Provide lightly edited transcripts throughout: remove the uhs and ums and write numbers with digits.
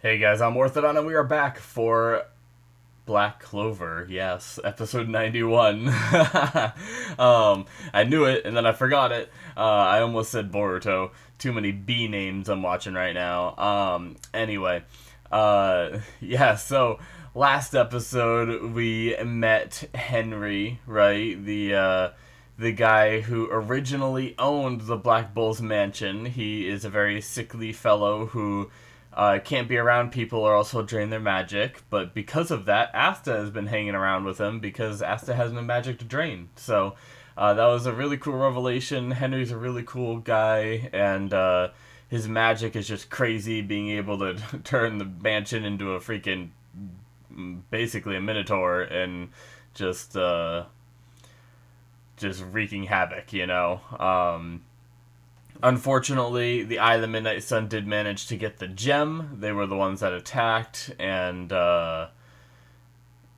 Hey guys, I'm Morthadon and we are back for Black Clover. Yes, episode 91. I knew it and then I forgot it. I almost said Boruto. Too many B names I'm watching right now. Anyway, so last episode we met Henry, right? The guy who originally owned the Black Bull's mansion. He is a very sickly fellow who can't be around people or else he'll drain their magic. But because of that, Asta has been hanging around with him because Asta has no magic to drain. So that was a really cool revelation. Henry's a really cool guy, and his magic is just crazy, being able to turn the mansion into a freaking, basically a minotaur, and just wreaking havoc, you know. Unfortunately, the Eye of the Midnight Sun did manage to get the gem. They were the ones that attacked, and they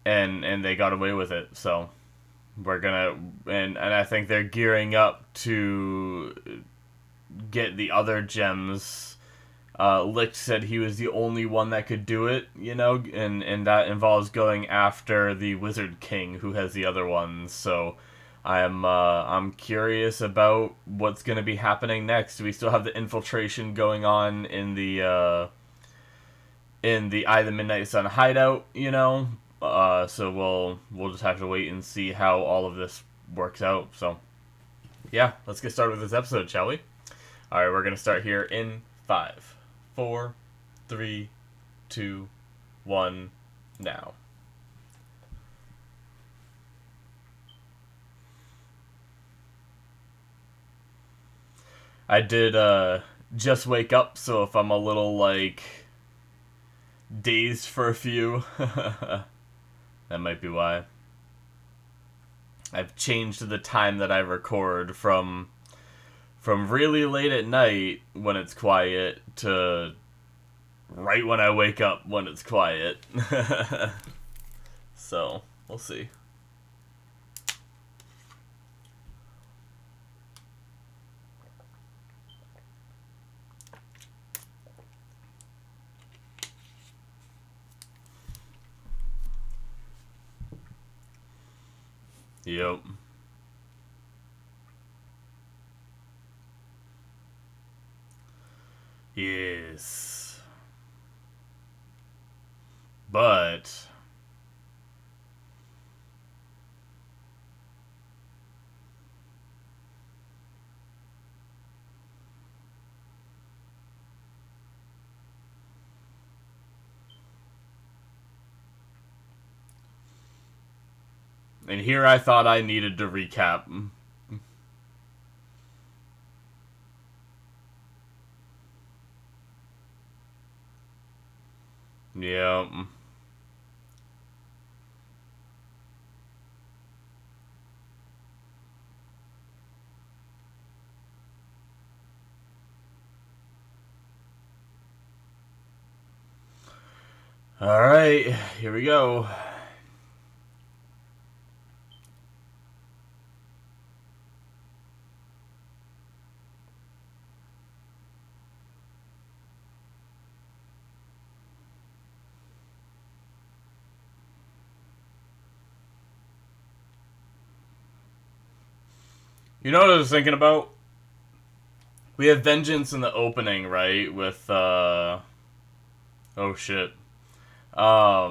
got away with it. So we're gonna and I think they're gearing up to get the other gems. Licht said he was the only one that could do it, you know, and that involves going after the Wizard King, who has the other ones. So I'm curious about what's going to be happening next. We still have the infiltration going on in the Eye of the Midnight Sun hideout, you know. So we'll just have to wait and see how all of this works out. So yeah, let's get started with this episode, shall we? All right, we're gonna start here in 5, 4, 3, 2, 1, now. I did just wake up, so if I'm a little like dazed for a few, that might be why. I've changed the time that I record from really late at night when it's quiet to right when I wake up when it's quiet. So, we'll see. Yep. Yes. But and here I thought I needed to recap. Yep. Alright, here we go. You know what I was thinking about? We have Vengeance in the opening, right? With, oh shit. I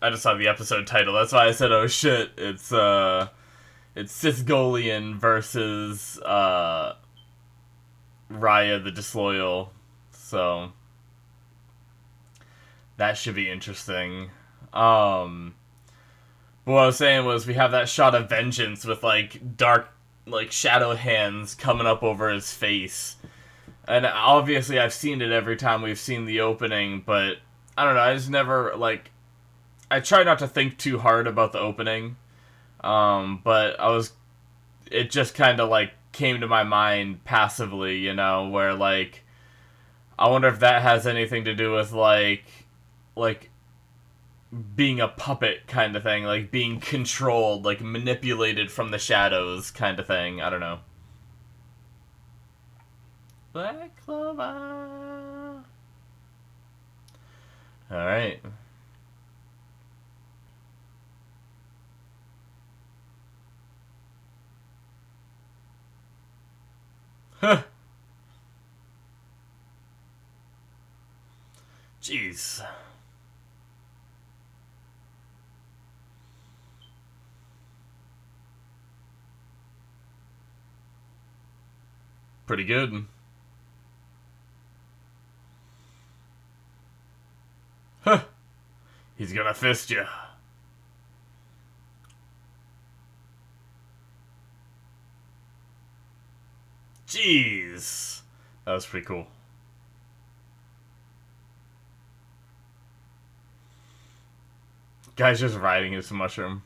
just saw the episode title. That's why I said, oh shit. It's Sisgoleon versus, Raia the Disloyal. So, that should be interesting. But what I was saying was we have that shot of Vengeance with, like, dark, like, shadow hands coming up over his face. And obviously I've seen it every time we've seen the opening, but I don't know, I just never, like, I try not to think too hard about the opening, but it just kind of, like, came to my mind passively, you know, where, like, I wonder if that has anything to do with, like, being a puppet kind of thing, like, being controlled, like, manipulated from the shadows kind of thing, I don't know. Black Clover! Alright. Huh. Jeez. Pretty good. Huh. He's gonna fist you. Jeez. That was pretty cool. Guy's just riding his mushroom.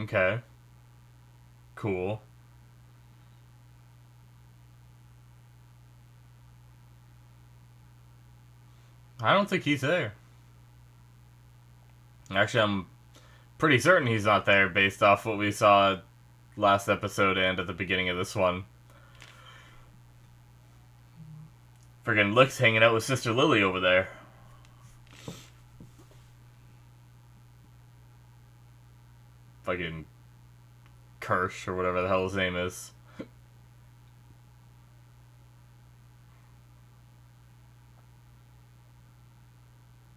Okay. Cool. I don't think he's there. Actually, I'm pretty certain he's not there based off what we saw last episode and at the beginning of this one. Friggin' Lick's hanging out with Sister Lily over there. Fucking Kirsch or whatever the hell his name is.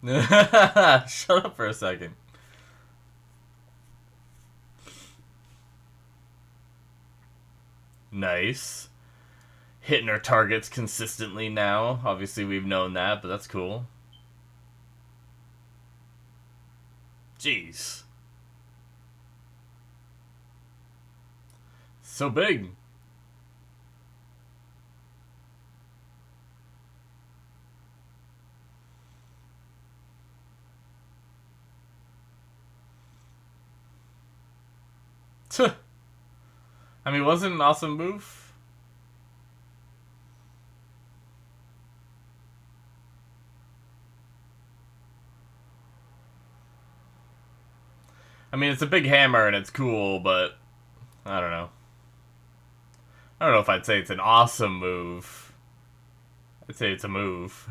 Shut up for a second. Nice. Hitting our targets consistently now. Obviously, we've known that, but that's cool. Jeez. So big. I mean, wasn't it an awesome move? I mean, it's a big hammer and it's cool, but I don't know. I don't know if I'd say it's an awesome move. I'd say it's a move.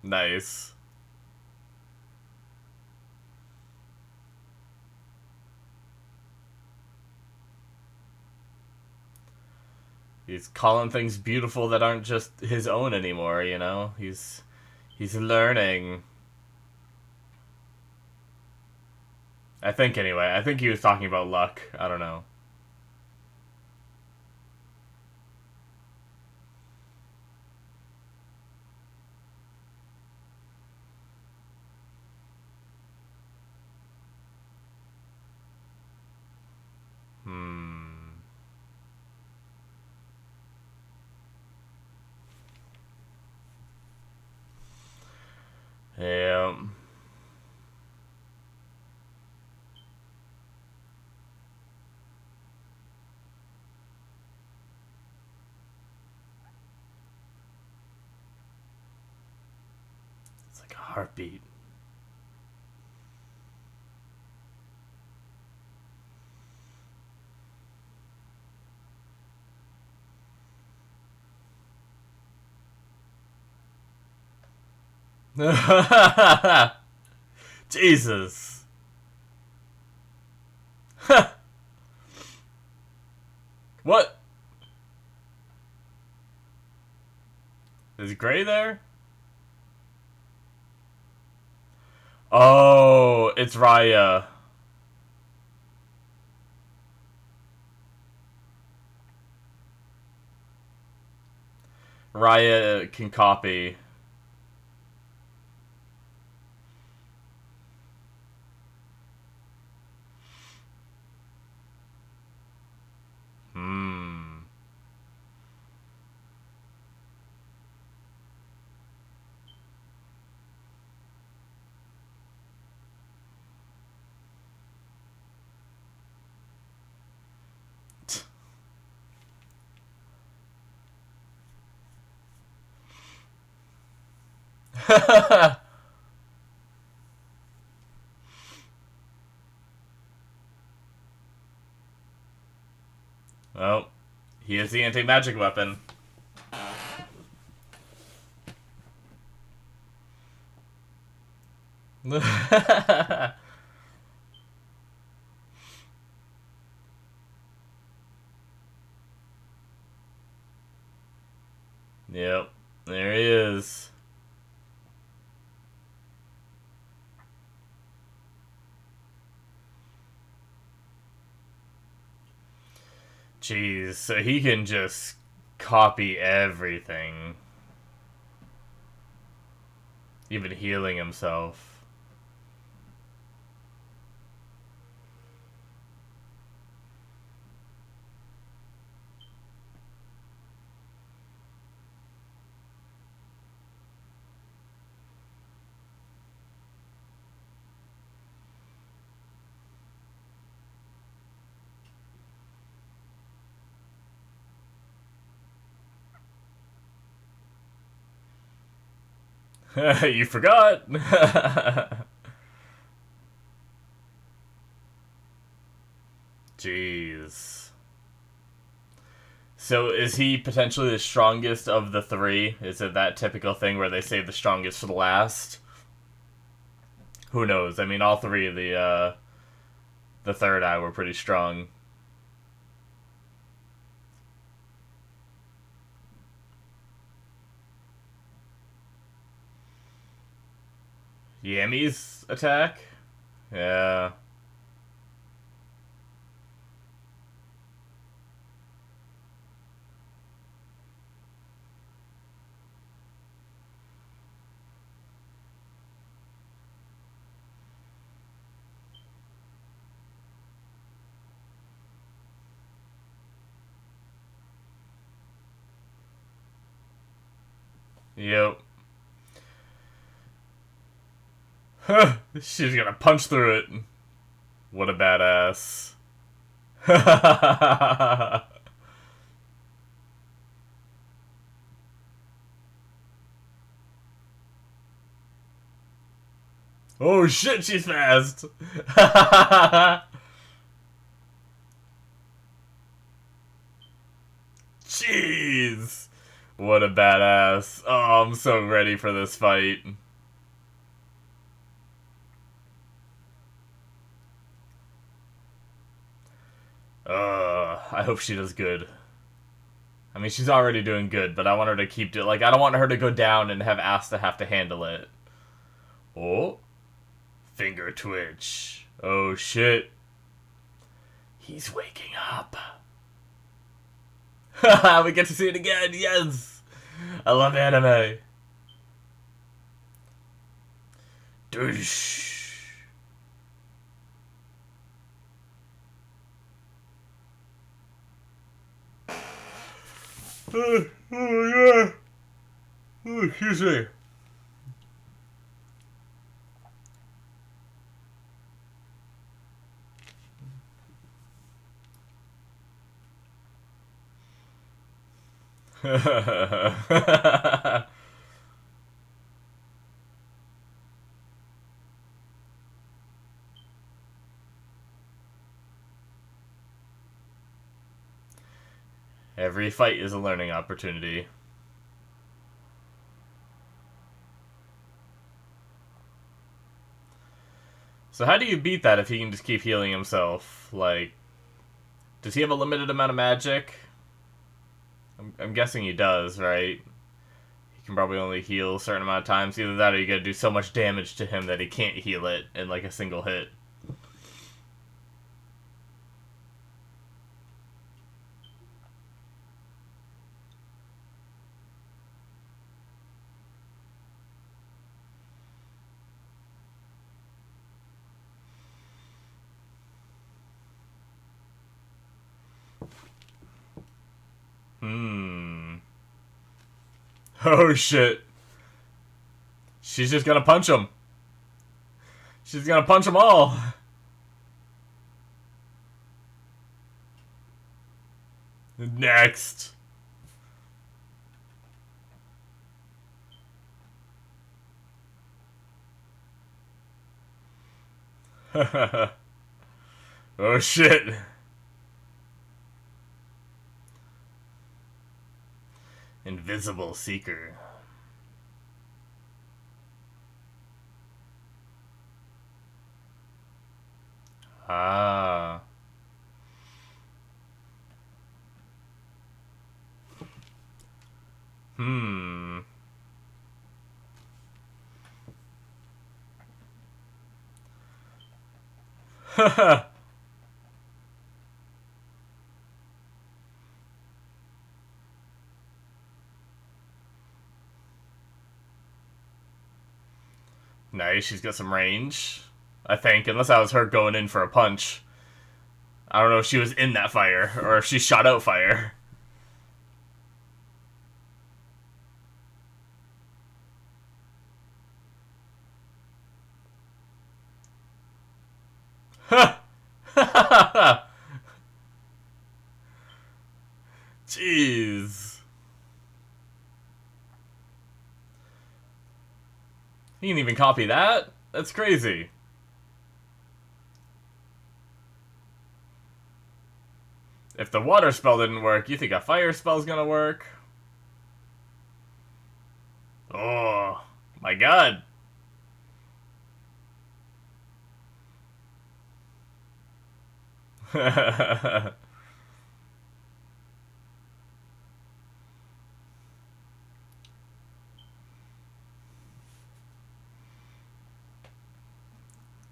Nice. He's calling things beautiful that aren't just his own anymore, you know? He's learning. I think anyway. I think he was talking about luck. I don't know. Yeah. It's like a heartbeat. Jesus. What? Is Gray there? Oh, it's Raia. Raia can copy. Well, he is the anti-magic weapon. Yep, there he is. Jeez, so he can just copy everything. Even healing himself. You forgot! Jeez. So is he potentially the strongest of the three? Is it that typical thing where they save the strongest for the last? Who knows? I mean, all three of the third eye were pretty strong. Yammy's attack? Yeah. Yep. She's gonna punch through it. What a badass. Oh shit, she's fast! Jeez! What a badass. Oh, I'm so ready for this fight. I hope she does good. I mean, she's already doing good, but I want her to keep doing... Like, I don't want her to go down and have Asta have to handle it. Oh. Finger twitch. Oh, shit. He's waking up. We get to see it again, yes! I love anime. Douche. Oh, yeah. Oh, excuse me. Every fight is a learning opportunity. So how do you beat that if he can just keep healing himself? Like, does he have a limited amount of magic? I'm guessing he does, right? He can probably only heal a certain amount of times. Either that or you gotta do so much damage to him that he can't heal it in like a single hit. Oh shit. She's just gonna punch him. She's gonna punch them all. Next. Oh shit. Invisible Seeker. Ah. Hmm. Nice, she's got some range. I think, unless that was her going in for a punch. I don't know if she was in that fire, or if she shot out fire. Jeez. You can even copy that? That's crazy. If the water spell didn't work, you think a fire spell's gonna work? Oh, my god.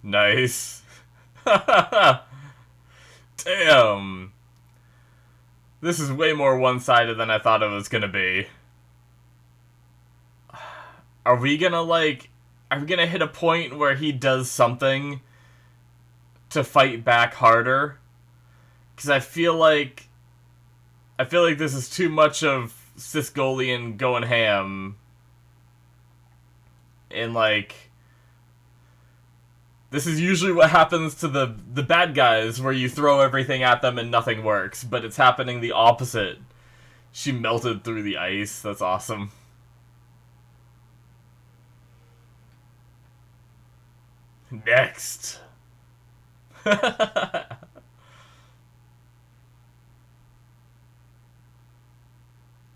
Nice. Damn. This is way more one-sided than I thought it was gonna be. Are we gonna, like... Are we gonna hit a point where he does something to fight back harder? Because I feel like... this is too much of Sisgoleon going ham. And, like... This is usually what happens to the bad guys, where you throw everything at them and nothing works. But it's happening the opposite. She melted through the ice. That's awesome. Next.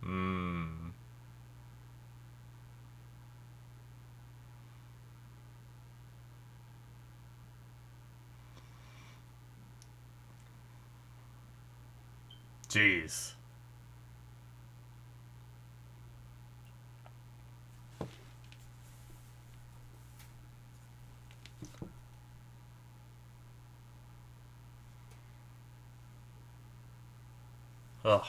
Hmm. Jeez. Ugh.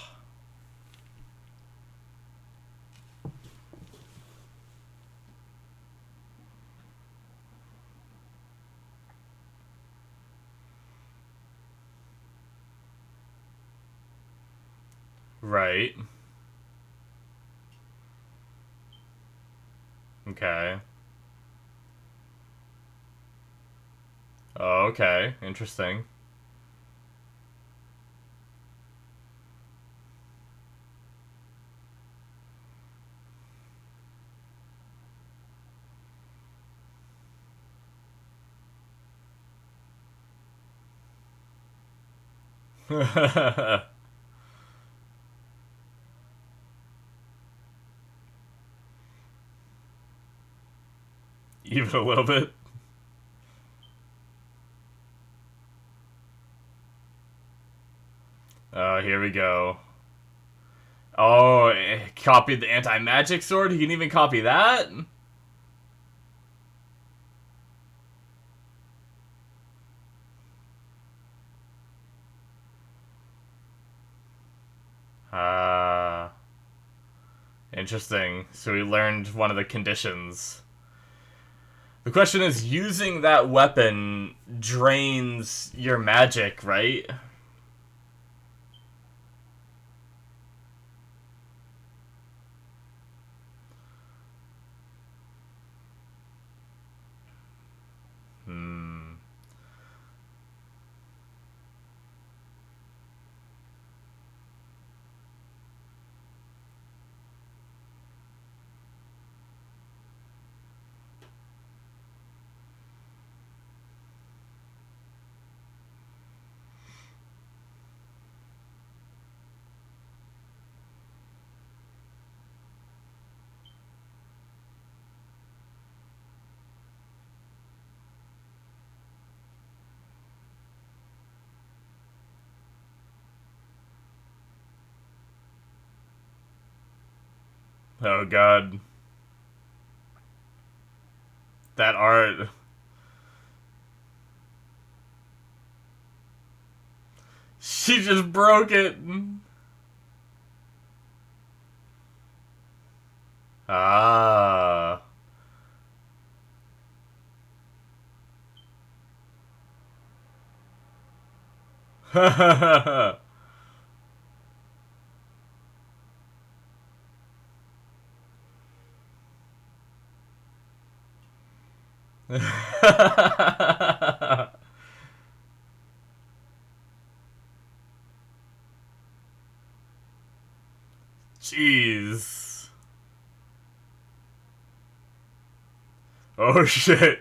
Right. Okay. Oh, okay. Interesting. Even a little bit. Oh, here we go. Oh, copied the anti-magic sword? He can even copy that? Ah. Interesting. So we learned one of the conditions. The question is, using that weapon drains your magic, right? Hmm. Oh god. That art. She just broke it. Ah. Jeez. Oh shit.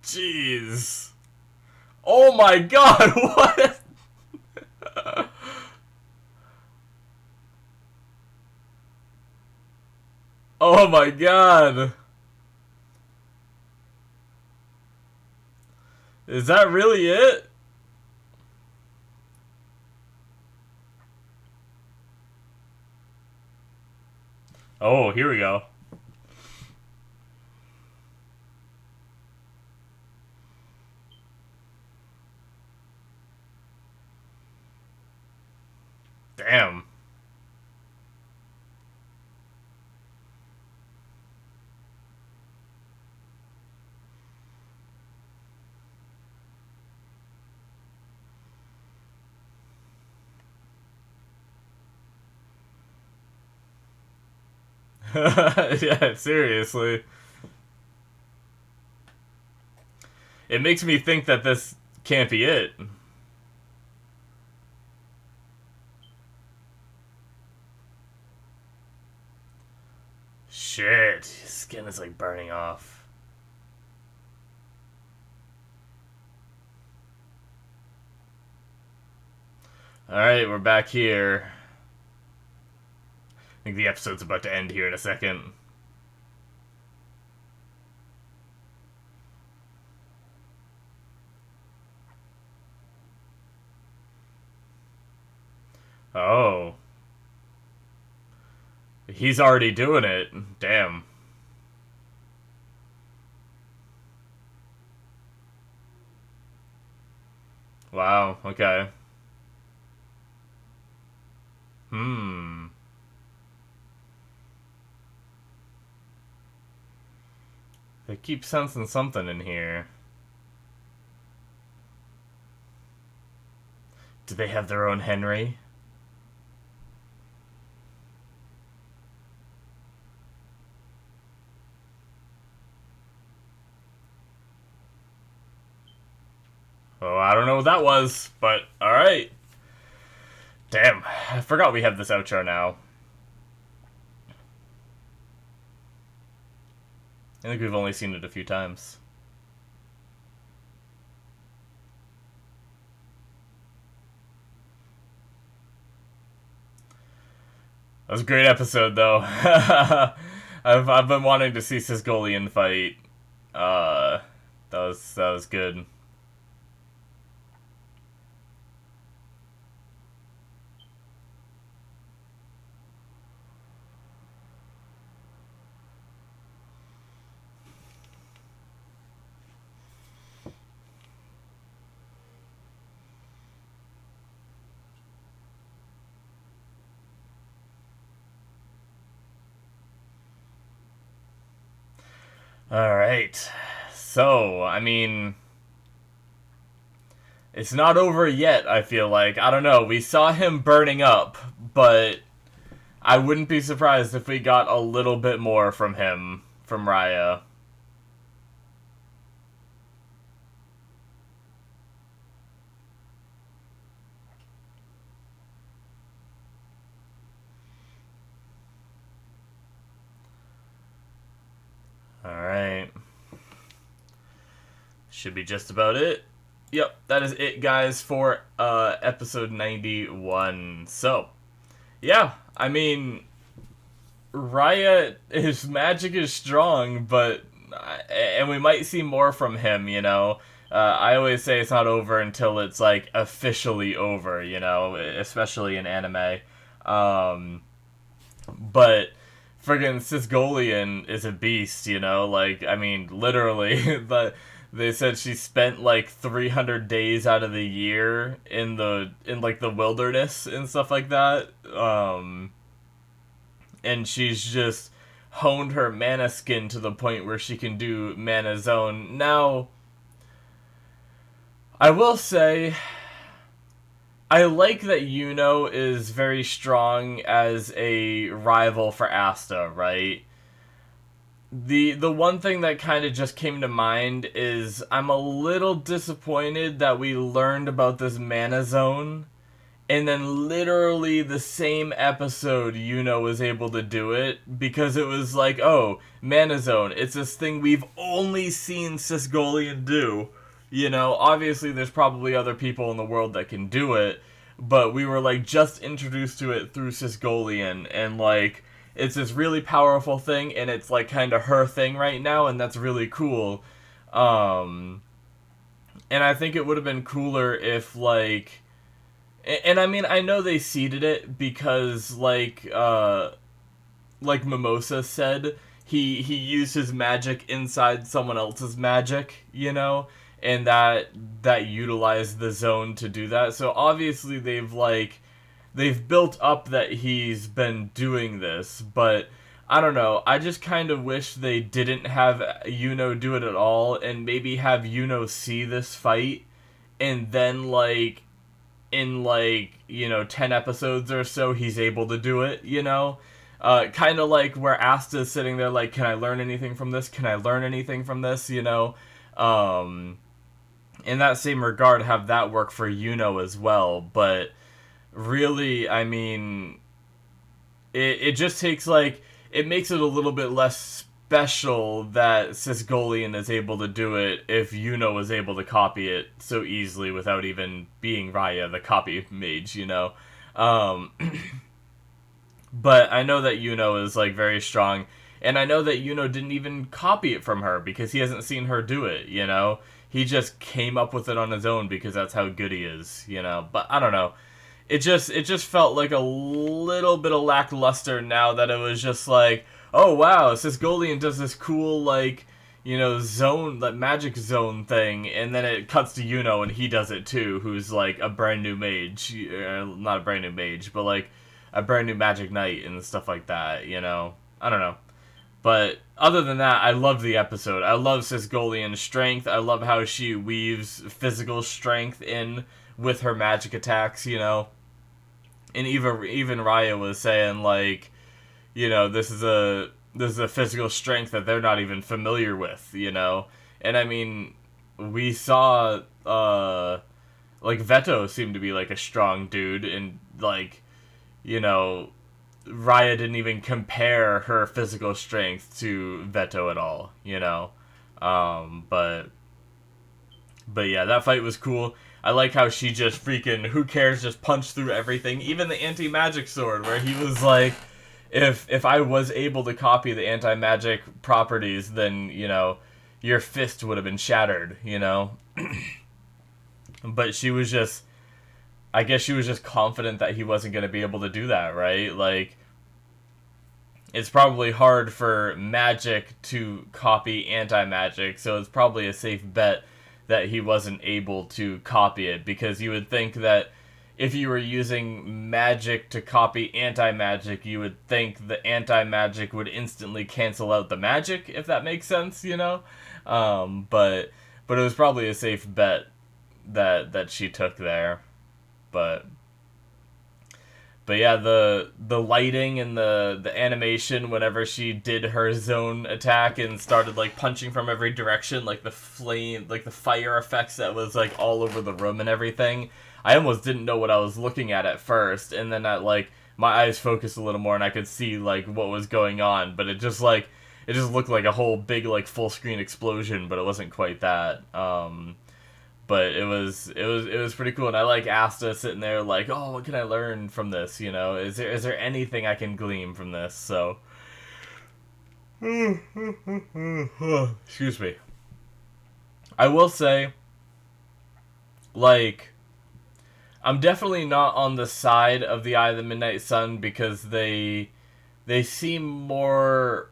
Jeez. Oh my god, what? Oh my god. Is that really it? Oh, here we go. Damn. Yeah, seriously. It makes me think that this can't be it. Shit, his skin is like burning off. Alright, we're back here. I think the episode's about to end here in a second. Oh. He's already doing it. Damn. Wow, okay. They keep sensing something in here. Do they have their own Henry? Oh, I don't know what that was, but alright. Damn, I forgot we have this outro now. I think we've only seen it a few times. That was a great episode, though. I've been wanting to see Sisgoleon fight. That was good. Alright. So, I mean, it's not over yet, I feel like. I don't know. We saw him burning up, but I wouldn't be surprised if we got a little bit more from him, from Raia. Alright. Should be just about it. Yep, that is it, guys, for episode 91. So, yeah, I mean, Raia, his magic is strong, but and we might see more from him, you know. I always say it's not over until it's like officially over, you know, especially in anime. Um, but friggin' Sisgoleon is a beast, you know. Like, I mean, literally, but they said she spent like 300 days out of the year in like the wilderness and stuff like that. And she's just honed her mana skin to the point where she can do mana zone. Now, I will say, I like that Yuno is very strong as a rival for Asta, right? The one thing that kind of just came to mind is I'm a little disappointed that we learned about this mana zone, and then literally the same episode Yuno was able to do it, because it was like, oh, mana zone, it's this thing we've only seen Sisgoleon do. You know, obviously there's probably other people in the world that can do it, but we were like just introduced to it through Sisgoleon, and like it's this really powerful thing, and it's like kind of her thing right now, and that's really cool. Um, and I think it would have been cooler if like, and I mean I know they seeded it because like Mimosa said, he used his magic inside someone else's magic, you know, and that utilized the zone to do that. So obviously they've built up that he's been doing this, but I don't know. I just kind of wish they didn't have Yuno do it at all, and maybe have Yuno see this fight, and then like in like, you know, 10 episodes or so he's able to do it, you know. Kind of like where Asta's sitting there like, can I learn anything from this? Can I learn anything from this? You know? In that same regard, have that work for Yuno as well. But really, I mean, it just takes like, it makes it a little bit less special that Sisgoleon is able to do it if Yuno is able to copy it so easily without even being Raia, the copy mage, you know? Um... But I know that Yuno is like very strong, and I know that Yuno didn't even copy it from her because he hasn't seen her do it, you know? He just came up with it on his own because that's how good he is, you know? But I don't know. It just felt like a little bit of lackluster now that it was just like, oh wow, Sisgoleon does this cool like, you know, zone, that magic zone thing, and then it cuts to Yuno and he does it too, who's like a brand new mage, not a brand new mage, but like a brand new Magic Knight and stuff like that, you know? I don't know. But other than that, I love the episode. I love Sisgoleon's strength. I love how she weaves physical strength in with her magic attacks, you know? And even Raia was saying, like, you know, this is a physical strength that they're not even familiar with, you know? And I mean, we saw, like, Veto seemed to be, like, a strong dude, and, like, you know, Raia didn't even compare her physical strength to Veto at all, you know. But yeah, that fight was cool. I like how she just freaking, who cares, just punched through everything. Even the anti-magic sword, where he was like, if I was able to copy the anti-magic properties, then, you know, your fist would have been shattered, you know. But she was just, I guess she was just confident that he wasn't going to be able to do that, right? Like, it's probably hard for magic to copy anti-magic, so it's probably a safe bet that he wasn't able to copy it, because you would think that if you were using magic to copy anti-magic, you would think the anti-magic would instantly cancel out the magic, if that makes sense, you know? But it was probably a safe bet that she took there. But yeah, the lighting and the animation whenever she did her zone attack and started like punching from every direction, like the flame, like the fire effects that was like all over the room and everything. I almost didn't know what I was looking at first, and then like my eyes focused a little more and I could see like what was going on, but it just looked like a whole big like full screen explosion, but it wasn't quite that. But it was pretty cool, and I like Asta sitting there like, oh, what can I learn from this? You know, is there anything I can glean from this? So, excuse me. I will say, like, I'm definitely not on the side of the Eye of the Midnight Sun because they seem more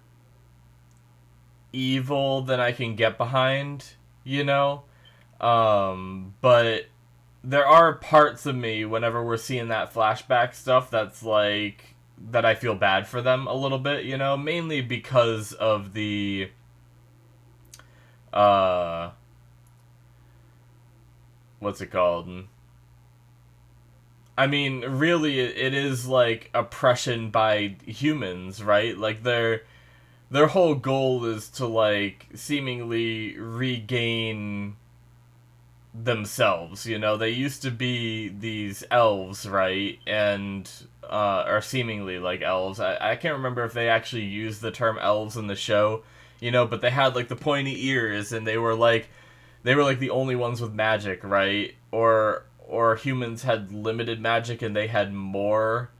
evil than I can get behind, you know? But there are parts of me whenever we're seeing that flashback stuff that's like that I feel bad for them a little bit, you know, mainly because of the uh what's it called? I mean, really it is like oppression by humans, right? Like their whole goal is to like seemingly regain themselves, you know. They used to be these elves, right? And or seemingly like elves. I can't remember if they actually used the term elves in the show, you know, but they had like the pointy ears and they were like the only ones with magic, right? Or humans had limited magic and they had more,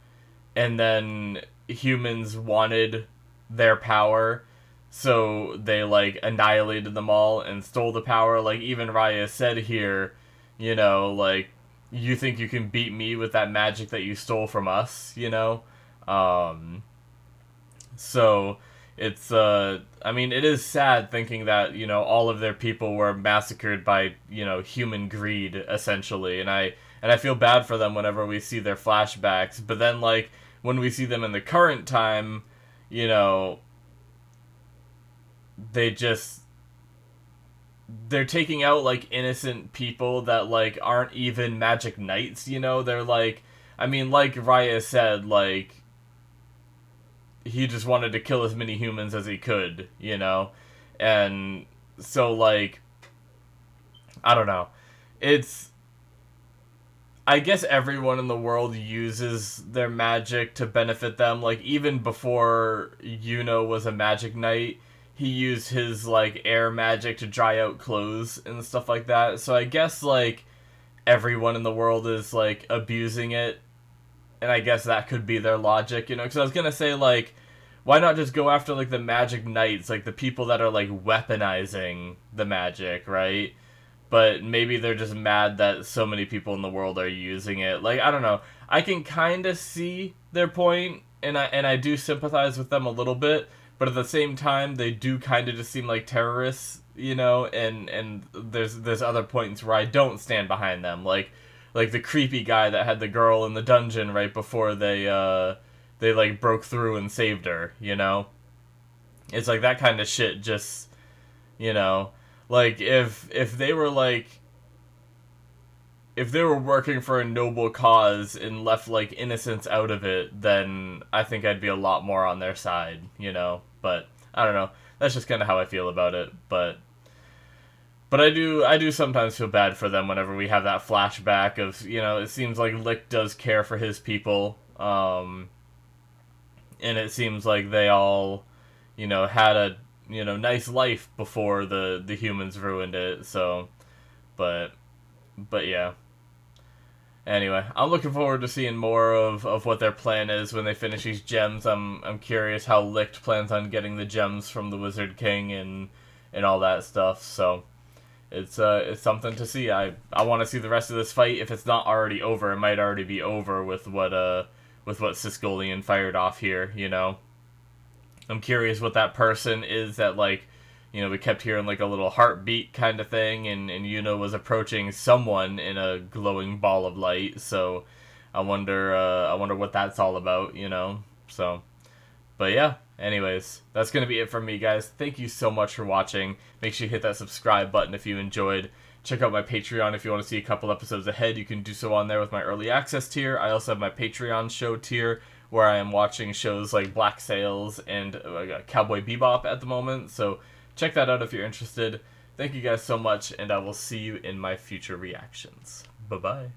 and then humans wanted their power, so they like annihilated them all and stole the power. Like even Raia said here, you know, like, you think you can beat me with that magic that you stole from us, you know? So it's I mean, it is sad thinking that, you know, all of their people were massacred by, you know, human greed essentially, and I feel bad for them whenever we see their flashbacks, but then like when we see them in the current time, you know, they're taking out like innocent people that like aren't even magic knights, you know. They're like, I mean, like Raia said, like he just wanted to kill as many humans as he could, you know. And so like, I don't know, it's, I guess everyone in the world uses their magic to benefit them. Like, even before Yuno was a magic knight, he used his, like, air magic to dry out clothes and stuff like that. So I guess, like, everyone in the world is, like, abusing it. And I guess that could be their logic, you know? Because I was gonna say, like, why not just go after, like, the magic knights? Like, the people that are, like, weaponizing the magic, right? But maybe they're just mad that so many people in the world are using it. Like, I don't know. I can kind of see their point, and I do sympathize with them a little bit, but at the same time, they do kind of just seem like terrorists, you know. And there's other points where I don't stand behind them, like the creepy guy that had the girl in the dungeon right before they like broke through and saved her, you know. It's like that kind of shit. Just, you know. Like, if they were, like, if they were working for a noble cause and left, like, innocents out of it, then I think I'd be a lot more on their side, you know? But, I don't know. That's just kind of how I feel about it. But I do sometimes feel bad for them whenever we have that flashback of, you know, it seems like Lick does care for his people, and it seems like they all, you know, had a, you know, nice life before the humans ruined it. So, but yeah. Anyway, I'm looking forward to seeing more of what their plan is when they finish these gems. I'm curious how Licht plans on getting the gems from the Wizard King and all that stuff. So it's something to see. I want to see the rest of this fight. If it's not already over, it might already be over with what Sisgoleon fired off here, you know. I'm curious what that person is that, like, you know, we kept hearing, like, a little heartbeat kind of thing, and Yuno was approaching someone in a glowing ball of light, so I wonder what that's all about, you know, so, but yeah, anyways, that's gonna be it from me, guys. Thank you so much for watching. Make sure you hit that subscribe button if you enjoyed. Check out my Patreon if you want to see a couple episodes ahead. You can do so on there with my early access tier. I also have my Patreon show tier, where I am watching shows like Black Sails and Cowboy Bebop at the moment. So check that out if you're interested. Thank you guys so much, and I will see you in my future reactions. Bye-bye.